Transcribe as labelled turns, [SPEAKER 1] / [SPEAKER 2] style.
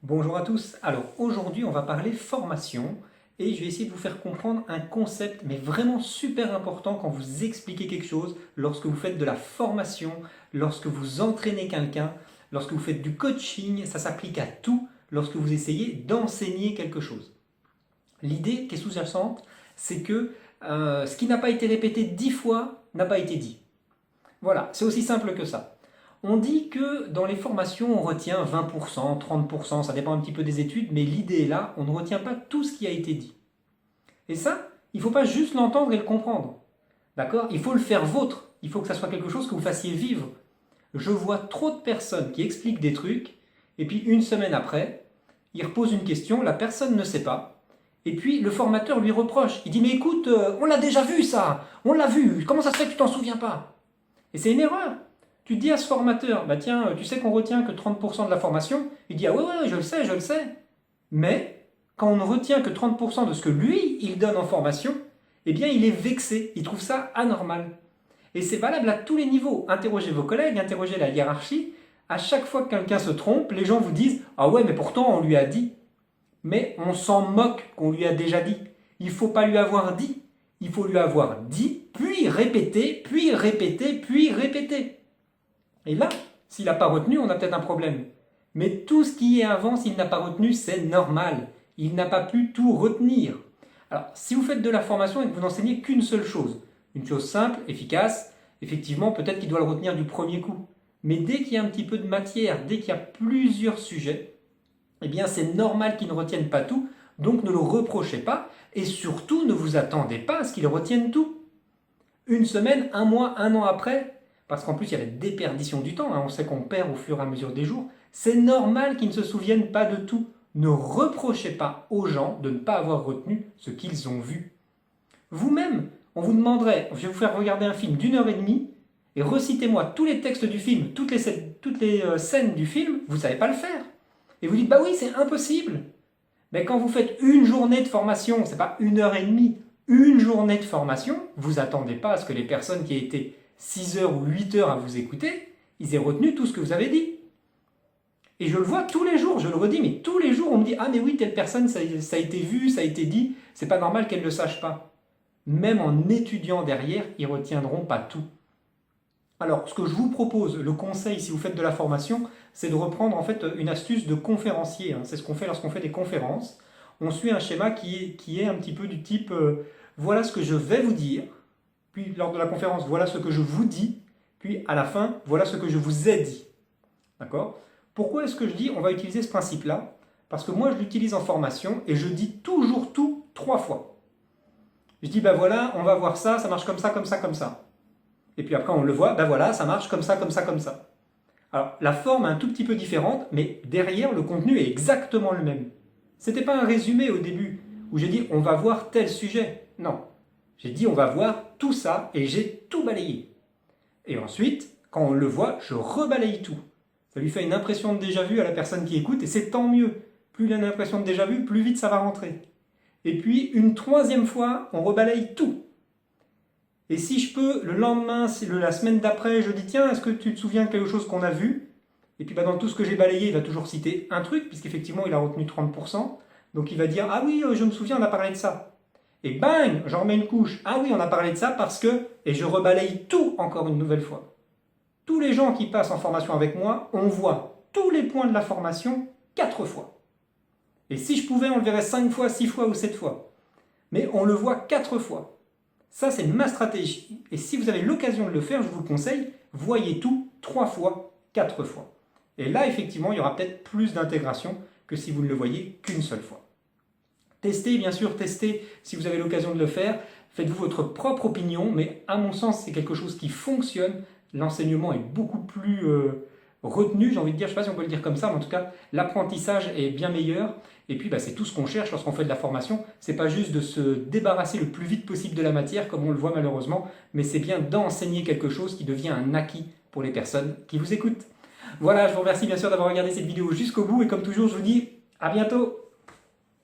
[SPEAKER 1] Bonjour à tous, alors aujourd'hui on va parler formation et je vais essayer de vous faire comprendre un concept mais vraiment super important quand vous expliquez quelque chose, lorsque vous faites de la formation, lorsque vous entraînez quelqu'un, lorsque vous faites du coaching, ça s'applique à tout lorsque vous essayez d'enseigner quelque chose. L'idée qui est sous-jacente, c'est que ce qui n'a pas été répété 10 fois n'a pas été dit. Voilà, c'est aussi simple que ça. On dit que dans les formations, on retient 20%, 30%, ça dépend un petit peu des études, mais l'idée est là, on ne retient pas tout ce qui a été dit. Et ça, il ne faut pas juste l'entendre et le comprendre. D'accord? Il faut le faire vôtre. Il faut que ça soit quelque chose que vous fassiez vivre. Je vois trop de personnes qui expliquent des trucs, et puis une semaine après, ils reposent une question, la personne ne sait pas, et puis le formateur lui reproche. Il dit mais écoute, on l'a déjà vu ça, on l'a vu, comment ça se fait que tu t'en souviens pas? Et c'est une erreur. Tu dis à ce formateur, bah tiens, tu sais qu'on retient que 30% de la formation. Il dit, ah ouais, je le sais, je le sais. Mais quand on ne retient que 30% de ce que lui, il donne en formation, eh bien, il est vexé, il trouve ça anormal. Et c'est valable à tous les niveaux. Interrogez vos collègues, interrogez la hiérarchie. À chaque fois que quelqu'un se trompe, les gens vous disent, ah ouais, mais pourtant on lui a dit. Mais on s'en moque qu'on lui a déjà dit. Il ne faut pas lui avoir dit. Il faut lui avoir dit, puis répété, puis répété, puis répété. Et là, s'il n'a pas retenu, on a peut-être un problème. Mais tout ce qui est avant, s'il n'a pas retenu, c'est normal. Il n'a pas pu tout retenir. Alors, si vous faites de la formation et que vous n'enseignez qu'une seule chose, une chose simple, efficace, effectivement, peut-être qu'il doit le retenir du premier coup. Mais dès qu'il y a un petit peu de matière, dès qu'il y a plusieurs sujets, eh bien, c'est normal qu'il ne retienne pas tout, donc ne le reprochez pas, et surtout, ne vous attendez pas à ce qu'il retienne tout. Une semaine, un mois, un an après, parce qu'en plus il y a la déperdition du temps, hein, on sait qu'on perd au fur et à mesure des jours, c'est normal qu'ils ne se souviennent pas de tout. Ne reprochez pas aux gens de ne pas avoir retenu ce qu'ils ont vu. Vous-même, on vous demanderait, je vais vous faire regarder un film d'1 heure et demie, et recitez-moi tous les textes du film, toutes les scènes du film, vous ne savez pas le faire. Et vous dites, bah oui, c'est impossible. Mais quand vous faites une journée de formation, c'est pas 1 heure et demie, une journée de formation, vous attendez pas à ce que les personnes qui aient été 6 heures ou 8 heures à vous écouter, ils aient retenu tout ce que vous avez dit. Et je le vois tous les jours, je le redis, mais tous les jours on me dit, ah mais oui, telle personne, ça a été vu, ça a été dit, c'est pas normal qu'elle ne le sache pas. Même en étudiant derrière, ils ne retiendront pas tout. Alors, ce que je vous propose, le conseil si vous faites de la formation, c'est de reprendre en fait une astuce de conférencier. C'est ce qu'on fait lorsqu'on fait des conférences. On suit un schéma qui est un petit peu du type voilà ce que je vais vous dire, puis lors de la conférence, voilà ce que je vous dis, puis à la fin, voilà ce que je vous ai dit. D'accord? Pourquoi est-ce que je dis on va utiliser ce principe-là? Parce que moi, je l'utilise en formation et je dis toujours tout 3 fois. Je dis, ben voilà, on va voir ça, ça marche comme ça, comme ça, comme ça. Et puis après, on le voit, ben voilà, ça marche comme ça, comme ça, comme ça. Alors, la forme est un tout petit peu différente, mais derrière, le contenu est exactement le même. C'était pas un résumé au début, où j'ai dit, on va voir tel sujet. Non. J'ai dit, on va voir tout ça, et j'ai tout balayé. Et ensuite, quand on le voit, je rebalaye tout. Ça lui fait une impression de déjà-vu à la personne qui écoute, et c'est tant mieux. Plus il a une impression de déjà-vu, plus vite ça va rentrer. Et puis, une troisième fois, on rebalaye tout. Et si je peux, le lendemain, la semaine d'après, je dis tiens, est-ce que tu te souviens de quelque chose qu'on a vu? Et puis dans tout ce que j'ai balayé, il va toujours citer un truc, puisqu'effectivement il a retenu 30%. Donc il va dire ah oui, je me souviens, on a parlé de ça. Et bang, j'en remets une couche. Ah oui, on a parlé de ça parce que... Et je rebalaye tout encore une nouvelle fois. Tous les gens qui passent en formation avec moi, on voit tous les points de la formation 4 fois. Et si je pouvais, on le verrait 5 fois, 6 fois ou 7 fois. Mais on le voit 4 fois. Ça, c'est ma stratégie. Et si vous avez l'occasion de le faire, je vous le conseille, voyez tout 3 fois, 4 fois. Et là, effectivement, il y aura peut-être plus d'intégration que si vous ne le voyez qu'une seule fois. Testez, bien sûr, testez si vous avez l'occasion de le faire. Faites-vous votre propre opinion, mais à mon sens, c'est quelque chose qui fonctionne. L'enseignement est beaucoup plus retenu, j'ai envie de dire, je ne sais pas si on peut le dire comme ça, mais en tout cas, l'apprentissage est bien meilleur. Et puis, c'est tout ce qu'on cherche lorsqu'on fait de la formation. C'est pas juste de se débarrasser le plus vite possible de la matière, comme on le voit malheureusement, mais c'est bien d'enseigner quelque chose qui devient un acquis pour les personnes qui vous écoutent. Voilà, je vous remercie bien sûr d'avoir regardé cette vidéo jusqu'au bout, et comme toujours, je vous dis à bientôt.